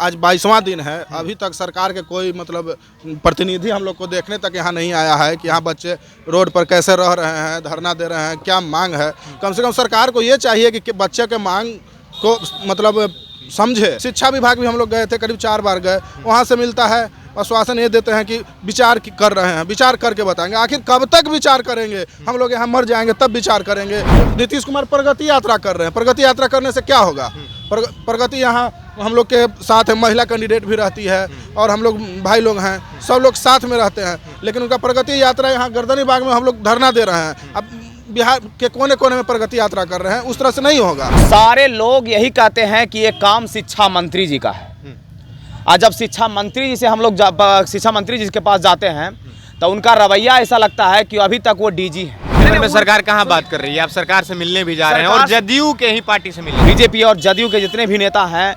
आज 22वां दिन है, अभी तक सरकार के कोई मतलब प्रतिनिधि हम लोग को देखने तक यहाँ नहीं आया है कि यहाँ बच्चे रोड पर कैसे रह रहे हैं, धरना दे रहे हैं, क्या मांग है। कम से कम सरकार को ये चाहिए कि बच्चे के मांग को मतलब समझे। शिक्षा विभाग भी हम लोग गए थे, करीब 4 बार गए, वहाँ से मिलता है आश्वासन ये देते हैं कि विचार कर रहे हैं, विचार करके बताएंगे। आखिर कब तक विचार करेंगे? हम लोग यहाँ मर जाएंगे तब विचार करेंगे। नीतीश कुमार प्रगति यात्रा कर रहे हैं, प्रगति यात्रा करने से क्या होगा? प्रगति यहाँ हम लोग के साथ है, महिला कैंडिडेट भी रहती है और हम लोग भाई लोग हैं, सब लोग साथ में रहते हैं, लेकिन उनका प्रगति यात्रा यहाँ गर्दनी बाग में हम लोग धरना दे रहे हैं। अब बिहार के कोने कोने में प्रगति यात्रा कर रहे हैं, उस तरह से नहीं होगा। सारे लोग यही कहते हैं कि ये काम शिक्षा मंत्री जी का है। आज जब शिक्षा मंत्री जी से हम लोग शिक्षा मंत्री जी के पास जाते हैं तो उनका रवैया ऐसा लगता है कि अभी तक वो डीजी है। में सरकार कहाँ बात कर रही है? आप सरकार से मिलने भी जा रहे हैं और जदयू के ही पार्टी से मिलने। बीजेपी और जदयू के जितने भी नेता हैं,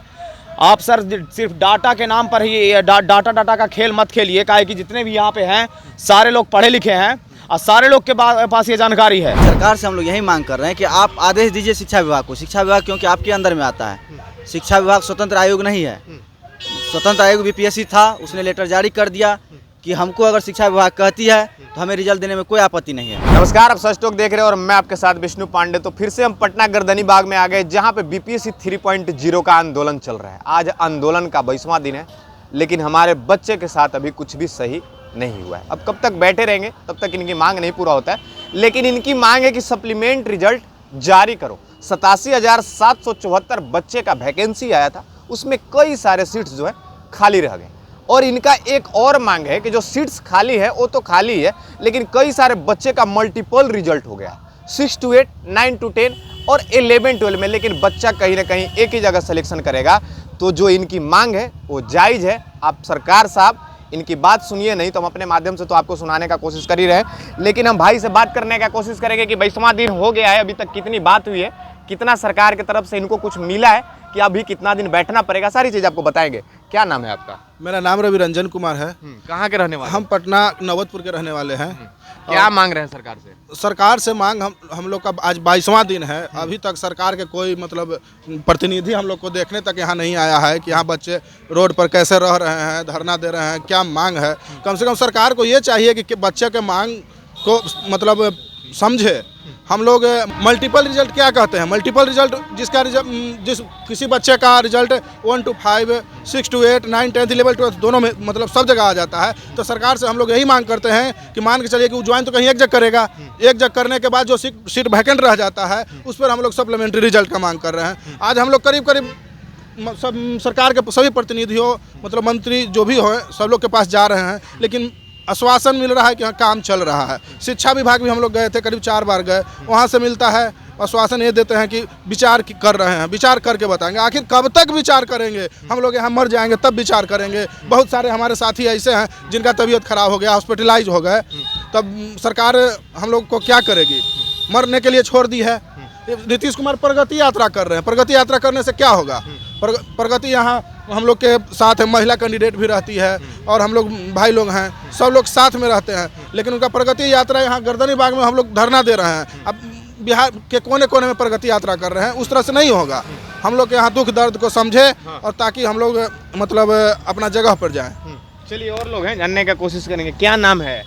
आप सर सिर्फ डाटा के नाम पर ही डाटा का खेल मत खेलिए। काहे कि जितने भी यहाँ पे हैं सारे लोग पढ़े लिखे हैं और सारे लोग के पास ये जानकारी है। सरकार से हम लोग यही मांग कर रहे हैं कि आप आदेश दीजिए शिक्षा विभाग को। शिक्षा विभाग क्योंकि आपके अंदर में आता है, शिक्षा विभाग स्वतंत्र आयोग नहीं है। स्वतंत्र आयोग बीपीएससी था, उसने लेटर जारी कर दिया कि हमको अगर शिक्षा विभाग कहती है तो हमें रिजल्ट देने में कोई आपत्ति नहीं है। नमस्कार, आप सच टॉक देख रहे हैं और मैं आपके साथ विष्णु पांडे। तो फिर से हम पटना गर्दनी बाग में आ गए, जहां पे बीपीएससी 3.0 का आंदोलन चल रहा है। आज आंदोलन का 22वां दिन है, लेकिन हमारे बच्चे के साथ अभी कुछ भी सही नहीं हुआ है। अब कब तक बैठे रहेंगे, तब तक इनकी मांग नहीं पूरा होता है। लेकिन इनकी मांग है कि सप्लीमेंट रिजल्ट जारी करो। 87,774 बच्चे का वैकेंसी आया था, उसमें कई सारे सीट्स जो है खाली रह गए। और इनका एक और मांग है कि जो सीट्स खाली है वो तो खाली है, लेकिन कई सारे बच्चे का मल्टीपल रिजल्ट हो गया, 6 to 8, 9 to 10 और 11-12 में। लेकिन बच्चा कहीं ना कहीं एक ही जगह सिलेक्शन करेगा। तो जो इनकी मांग है वो जायज़ है। आप सरकार साहब इनकी बात सुनिए, नहीं तो हम अपने माध्यम से तो आपको सुनाने का कोशिश कर ही रहे हैं। लेकिन हम भाई से बात करने का कोशिश करेंगे कि 22वां दिन हो गया है, अभी तक कितनी बात हुई है, कितना सरकार की तरफ से इनको कुछ मिला है, कि अभी कितना दिन बैठना पड़ेगा, सारी चीज़ आपको बताएंगे। क्या नाम है आपका? मेरा नाम रवि रंजन कुमार है। कहाँ के रहने वाले? हम पटना नवतपुर के रहने वाले हैं। क्या मांग रहे हैं सरकार से? सरकार से मांग हम लोग का आज 22वां दिन है, अभी तक सरकार के कोई मतलब प्रतिनिधि हम लोग को देखने तक यहाँ नहीं आया है कि यहाँ बच्चे रोड पर कैसे रह रहे हैं, धरना दे रहे हैं, क्या मांग है। कम से कम सरकार को ये चाहिए कि बच्चे के मांग को मतलब समझे। हम लोग मल्टीपल रिजल्ट क्या कहते हैं? मल्टीपल रिजल्ट जिस किसी बच्चे का रिजल्ट 1 to 5, 6 to 8, 9, 10, 11, 12 दोनों में मतलब सब जगह आ जाता है। तो सरकार से हम लोग यही मांग करते हैं कि मान के चलिए कि वो ज्वाइन तो कहीं एक जगह करेगा, एक जगह करने के बाद जो सीट वैकेंट रह जाता है उस पर हम लोग सप्लीमेंट्री रिजल्ट का मांग कर रहे हैं। आज हम लोग करीब सब सरकार के सभी प्रतिनिधियों मतलब मंत्री जो भी हो सब लोग के पास जा रहे हैं, लेकिन आश्वासन मिल रहा है कि हाँ काम चल रहा है। शिक्षा विभाग भी हम लोग गए थे, करीब 4 बार गए, वहाँ से मिलता है आश्वासन ये देते हैं कि विचार कर रहे हैं, विचार करके बताएंगे। आखिर कब तक विचार करेंगे? हम लोग यहाँ मर जाएंगे तब विचार करेंगे। बहुत सारे हमारे साथी ऐसे हैं जिनका तबीयत खराब हो गया, हॉस्पिटलाइज हो गए, तब सरकार हम लोग को क्या करेगी? मरने के लिए छोड़ दी है। नीतीश कुमार प्रगति यात्रा कर रहे हैं, प्रगति यात्रा करने से क्या होगा? प्रगति यहाँ हम लोग के साथ है, महिला कैंडिडेट भी रहती है और हम लोग भाई लोग हैं, सब लोग साथ में रहते हैं, लेकिन उनका प्रगति यात्रा यहाँ गर्दनी बाग में हम लोग धरना दे रहे हैं। अब बिहार के कोने कोने में प्रगति यात्रा कर रहे हैं, उस तरह से नहीं होगा। हम लोग के यहाँ दुख दर्द को समझे और ताकि हम लोग मतलब अपना जगह पर जाएं। चलिए और लोग हैं, जानने का कोशिश करेंगे। क्या नाम है?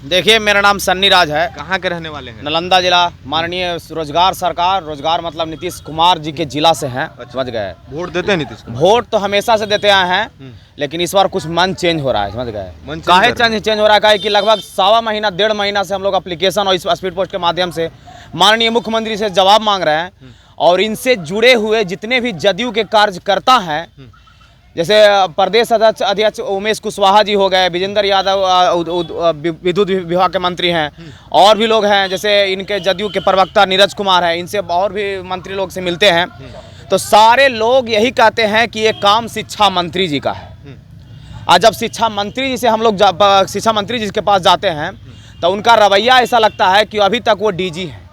देखिए, मेरा नाम सन्नी राज है। कहाँ के रहने वाले हैं? नालंदा जिला। माननीय रोजगार सरकार, रोजगार मतलब नीतीश कुमार जी के जिला से हैं। समझ गए? वोट देते हैं नीतीश कुमार? वोट तो हमेशा से देते आए हैं, लेकिन इस बार कुछ मन चेंज हो रहा है। समझ गए? काहे चेंज हो रहा है कि लगभग 1.25 महीना 1.5 महीना से हम लोग एप्लीकेशन और स्पीड पोस्ट के माध्यम से माननीय मुख्यमंत्री से जवाब मांग रहे हैं। और इनसे जुड़े हुए जितने भी जदयू के कार्यकर्ता हैं, जैसे प्रदेश अध्यक्ष उमेश कुशवाहा जी हो गए, विजेंद्र यादव विद्युत विभाग के मंत्री हैं, और भी लोग हैं, जैसे इनके जदयू के प्रवक्ता नीरज कुमार हैं, इनसे और भी मंत्री लोग से मिलते हैं। तो सारे लोग यही कहते हैं कि ये काम शिक्षा मंत्री जी का है। आज जब शिक्षा मंत्री जी से हम लोग शिक्षा मंत्री जी के पास जाते हैं तो उनका रवैया ऐसा लगता है कि अभी तक वो डीजी है,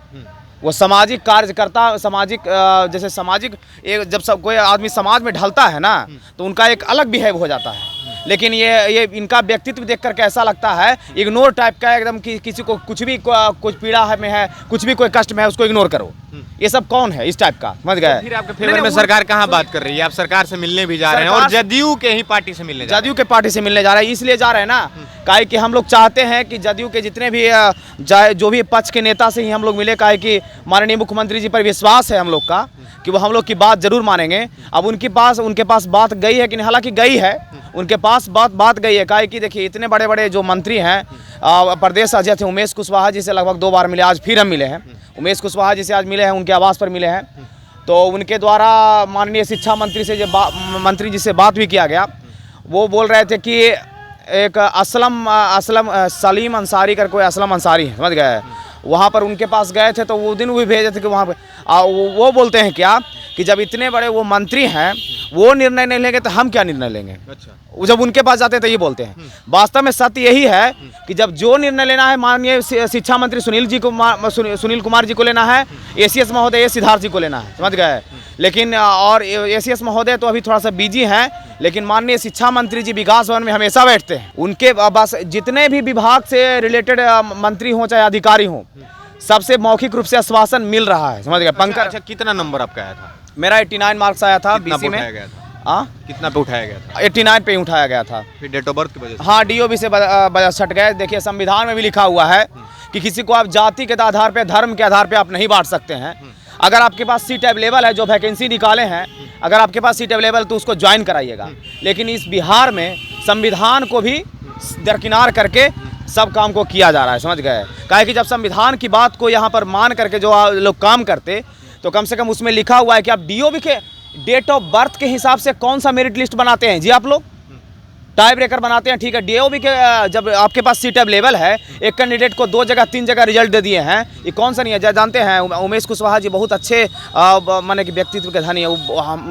वो सामाजिक कार्यकर्ता, जैसे सामाजिक एक जब सब कोई आदमी समाज में ढलता है ना, तो उनका एक अलग बिहेव हो जाता है लेकिन ये इनका व्यक्तित्व देखकर कैसा लगता है, इग्नोर टाइप का एकदम, कि किसी को कुछ भी कुछ पीड़ा है में है, कुछ भी कोई कष्ट में है, उसको इग्नोर करो। ये सब कौन है इस टाइप का, समझ गए? फिर आपके फेवर में सरकार कहाँ बात कर रही है? आप सरकार से मिलने भी जा रहे हैं और जदयू के ही पार्टी से मिलने, जदयू के पार्टी से मिलने जा रहे हैं। इसलिए जा रहे हैं ना, काहे कि हम लोग चाहते हैं कि जदयू के जितने भी जो भी पक्ष के नेता से ही हम लोग मिले, काहे कि माननीय मुख्यमंत्री जी पर विश्वास है हम लोग का कि वो हम लोग की बात जरूर मानेंगे। अब उनके पास बात गई है कि नहीं, हालांकि गई है, उनके पास बात गई है। काहे कि देखिए इतने बड़े बड़े जो मंत्री हैं, प्रदेश अध्यक्ष थे उमेश कुशवाहा जी से लगभग 2 बार मिले, आज फिर हम मिले हैं। उमेश कुशवाहा जी से आज मिले हैं, उनके आवास पर मिले हैं। तो उनके द्वारा माननीय शिक्षा मंत्री से मंत्री जी से बात भी किया गया। वो बोल रहे थे कि एक असलम सलीम अंसारी का कोई असलम अंसारी है, समझ गए, वहाँ पर उनके पास गए थे। तो वो दिन भी भेजे थे कि वहाँ पर वो बोलते हैं क्या कि जब इतने बड़े वो मंत्री हैं वो निर्णय नहीं लेंगे तो हम क्या निर्णय लेंगे। अच्छा, जब उनके पास जाते हैं तो ये बोलते हैं। वास्तव में सत्य यही है कि जब जो निर्णय लेना है माननीय शिक्षा मंत्री सुनील कुमार जी को लेना है, एसीएस महोदय सिद्धार्थ जी को लेना है, समझ गए। लेकिन और एसीएस महोदय तो अभी थोड़ा सा बिजी हैं, लेकिन माननीय शिक्षा मंत्री जी विकास भवन में हमेशा बैठते हैं। उनके बस जितने भी विभाग से रिलेटेड मंत्री हों चाहे अधिकारी हों, सबसे मौखिक रूप से आश्वासन मिल रहा है, समझ गए। पंकज, अच्छा, कितना नंबर आपका आया था? मेरा 89 मार्क्स आया था बीसी में। कितना पे उठाया गया था? 89 पे उठाया गया था। फिर डेट ऑफ बर्थ की वजह से? हाँ, डीओबी से छट गए। देखिए संविधान में भी लिखा हुआ है कि किसी को आप जाति के आधार पे, धर्म के आधार पे आप नहीं बांट सकते हैं। अगर आपके पास सीट अवेलेबल है, जो वैकेंसी निकाले हैं, अगर आपके पास सीट अवेलेबल तो उसको ज्वाइन कराइएगा। लेकिन इस बिहार में संविधान को भी दरकिनार करके सब काम को किया जा रहा है, समझ गए। काहे कि जब संविधान की बात को यहाँ पर मान करके जो लोग काम करते, तो कम से कम उसमें लिखा हुआ है कि आप डीओबी के डेट ऑफ बर्थ के हिसाब से कौन सा मेरिट लिस्ट बनाते हैं जी, आप लोग टाई ब्रेकर बनाते हैं, ठीक है। डीओबी के जब आपके पास सीट अवेलेबल है, एक कैंडिडेट को 2 जगह 3 जगह रिजल्ट दे दिए हैं, ये कौन सा नहीं है? जानते हैं उमेश कुशवाहा जी बहुत अच्छे माने कि व्यक्तित्व के धनी है।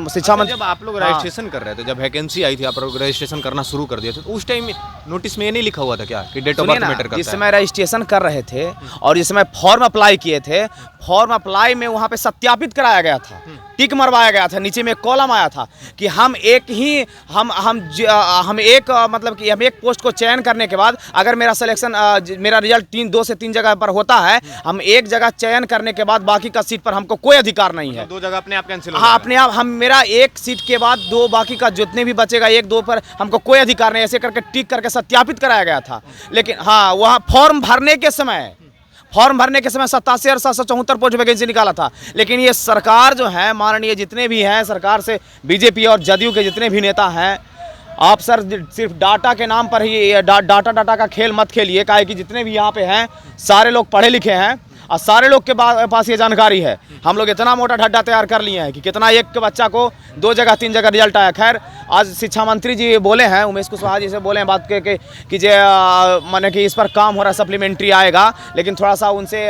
शिक्षा मंत्री, जब आप लोग रजिस्ट्रेशन कर रहे थे, जब वैकेंसी आई थी, आप लोग रजिस्ट्रेशन करना शुरू कर दिए थे, तो उस टाइम नोटिस में ये नहीं लिखा हुआ था क्या कि डेट ऑफ बर्थ मैटर करता है? जिस समय रजिस्ट्रेशन कर रहे थे और जिस समय फॉर्म अप्लाई किए थे, फॉर्म अप्लाई में वहाँ पे सत्यापित कराया गया था, टिक मरवाया गया था, नीचे में एक कॉलम आया था कि हम एक मतलब कि हम एक पोस्ट को चयन करने के बाद अगर मेरा सिलेक्शन मेरा रिजल्ट 2 से 3 जगह पर होता है, हम एक जगह चयन करने के बाद बाकी का सीट पर हमको कोई अधिकार नहीं है। 2 जगह अपने आप कैंसिल हो हाँ, अपने आप हम मेरा एक सीट के बाद 2 बाकी का जितने भी बचेगा 1-2 पर हमको कोई अधिकार नहीं, ऐसे करके टिक करके सत्यापित कराया गया था। लेकिन हाँ, वहाँ फॉर्म भरने के समय 87,774 पोस्ट वैकेंसी निकाला था। लेकिन ये सरकार जो है, माननीय जितने भी हैं सरकार से, बीजेपी और जदयू के जितने भी नेता हैं, आप सर सिर्फ डाटा के नाम पर ही डाटा का खेल मत खेलिए। काहे कि जितने भी यहाँ पे हैं सारे लोग पढ़े लिखे हैं और सारे लोग के पास ये जानकारी है। हम लोग इतना मोटा ढड्डा तैयार कर लिए हैं कि कितना एक के बच्चा को 2 जगह 3 जगह रिजल्ट आया। खैर, आज शिक्षा मंत्री जी बोले हैं, उमेश कुशवाहा जी से बोले हैं बात कि जो माने कि इस पर काम हो रहा है, सप्लीमेंट्री आएगा, लेकिन थोड़ा सा उनसे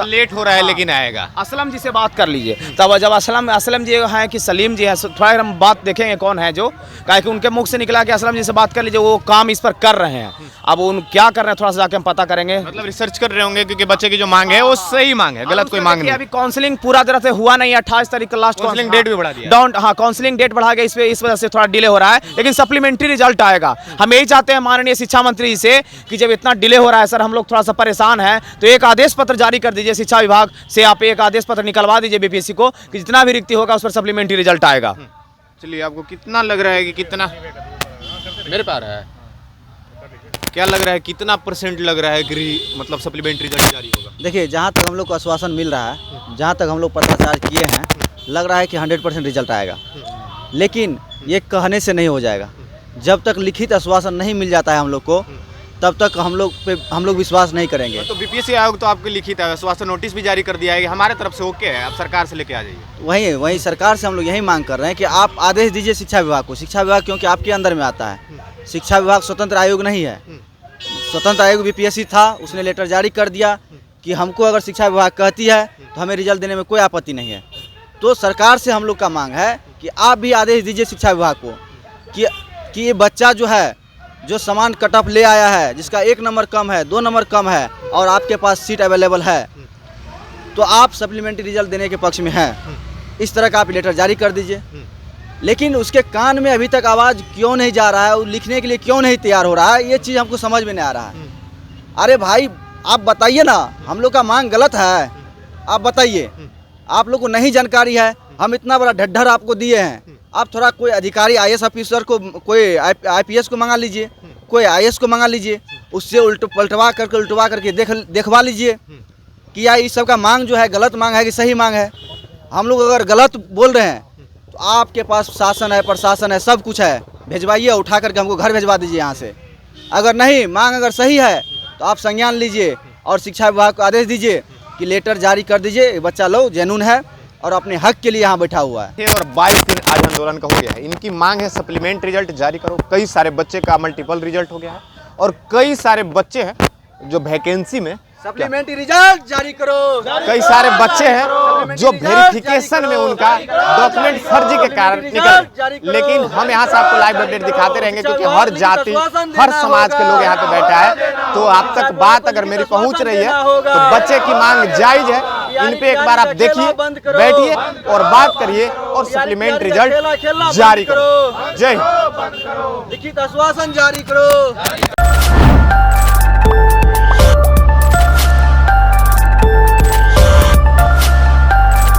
लेट हो रहा है, लेकिन आएगा। असलम जी से बात कर लीजिए। तब जब असलम जी हैं कि सलीम जी हैं, थोड़ा हम बात देखेंगे कौन है जो, काहे कि उनके मुख से निकला कि असलम जी से बात कर लीजिए, वो काम इस पर कर रहे हैं। अब उन क्या कर रहे हैं थोड़ा सा जाके हम पता करेंगे। मतलब रिसर्च कर रहे होंगे, क्योंकि बच्चे की जो मांग है वो सही मांग है, गलत कोई मांग नहीं। अभी काउंसलिंग पूरा तरह से हुआ नहीं है, 28 तारीख का लास्ट काउंसलिंग डेट भी बढ़ा दिया। हाँ, काउंसलिंग डेट बढ़ा गया, इस वजह से थोड़ा डिले हो रहा है, लेकिन सप्लीमेंट्री रिजल्ट आएगा। हम यही चाहते हैं माननीय शिक्षा मंत्री जी से कि जब इतना डिले हो रहा है सर, हम लोग थोड़ा सा परेशान हैं, तो एक आदेश पत्र जारी कर दीजिए शिक्षा विभाग से, आप एक आदेश पत्र निकलवा दीजिए बीपीएससी को कि जितना भी रिक्ति होगा उस पर सप्लीमेंट्री रिजल्ट आएगा। चलिए, आपको कितना लग रहा है कि कितना मेरे पास है, क्या लग रहा है, कितना % लग रहा है कि मतलब सप्लीमेंट्री रिजल्ट जारी होगा? देखिए, जहाँ तक हम लोग को आश्वासन मिल रहा है, जहाँ तक हम लोग पत्राचार किए हैं, लग रहा है कि 100% रिजल्ट आएगा। लेकिन ये कहने से नहीं हो जाएगा। जब तक लिखित आश्वासन नहीं मिल जाता है हम लोग को, तब तक हम लोग विश्वास नहीं करेंगे। तो बीपीएससी आयोग तो आपको लिखित आश्वासन नोटिस भी जारी कर दिया है कि हमारे तरफ से ओके है, आप सरकार से लेके आ जाइए। वही सरकार से हम लोग यही मांग कर रहे हैं कि आप आदेश दीजिए शिक्षा विभाग को। शिक्षा विभाग क्योंकि आपके अंदर में आता है, शिक्षा विभाग स्वतंत्र आयोग नहीं है। स्वतंत्र आयोग बीपीएससी था, उसने लेटर जारी कर दिया कि हमको अगर शिक्षा विभाग कहती है तो हमें रिजल्ट देने में कोई आपत्ति नहीं है। तो सरकार से हम लोग का मांग है कि आप भी आदेश दीजिए शिक्षा विभाग को कि ये बच्चा जो है, जो समान कट ऑफ ले आया है, जिसका 1 नंबर कम है, 2 नंबर कम है और आपके पास सीट अवेलेबल है, तो आप सप्लीमेंट्री रिजल्ट देने के पक्ष में हैं। इस तरह का आप लेटर जारी कर दीजिए। लेकिन उसके कान में अभी तक आवाज़ क्यों नहीं जा रहा है, वो लिखने के लिए क्यों नहीं तैयार हो रहा है, ये चीज़ हमको समझ में नहीं आ रहा है। अरे भाई आप बताइए ना, हम लोग का मांग गलत है, आप बताइए। आप लोग को नहीं जानकारी है, हम इतना बड़ा ढड्ढर आपको दिए हैं, आप थोड़ा कोई अधिकारी IAS ऑफिसर को, कोई IPS को मंगा लीजिए, कोई IAS को मंगा लीजिए, उससे उल्टवा करके देखवा लीजिए कि यार इस सब का मांग जो है गलत मांग है कि सही मांग है। हम लोग अगर गलत बोल रहे हैं तो आपके पास शासन है, प्रशासन है, सब कुछ है, भेजवाइए, उठा करके हमको घर भेजवा दीजिए यहाँ से। अगर नहीं, मांग अगर सही है तो आप संज्ञान लीजिए और शिक्षा विभाग को आदेश दीजिए कि लेटर जारी कर दीजिए, ये बच्चा लो जेनून है और अपने हक के लिए यहाँ बैठा हुआ है। और 22 दिन आज आंदोलन का हो गया है। इनकी मांग है सप्लीमेंट रिजल्ट जारी करो। कई सारे बच्चे का मल्टीपल रिजल्ट हो गया है और कई सारे बच्चे हैं जो वैकेंसी में सप्लीमेंट्री रिजल्ट जारी करो। कई सारे बच्चे हैं जो वेरिफिकेशन में उनका डॉक्यूमेंट फर्जी के कारण निकल, लेकिन हम यहाँ से आपको लाइव अपडेट दिखाते रहेंगे क्योंकि हर जाति, हर समाज के लोग यहाँ पे बैठा है। तो आप तक बात अगर मेरी पहुँच रही है तो बच्चे की मांग जायज है, इन पे एक बार आप देखिए, बैठिए और बात करिए और सप्लीमेंट रिजल्ट जारी करो। जय हिंद। लिखित आश्वासन जारी करो।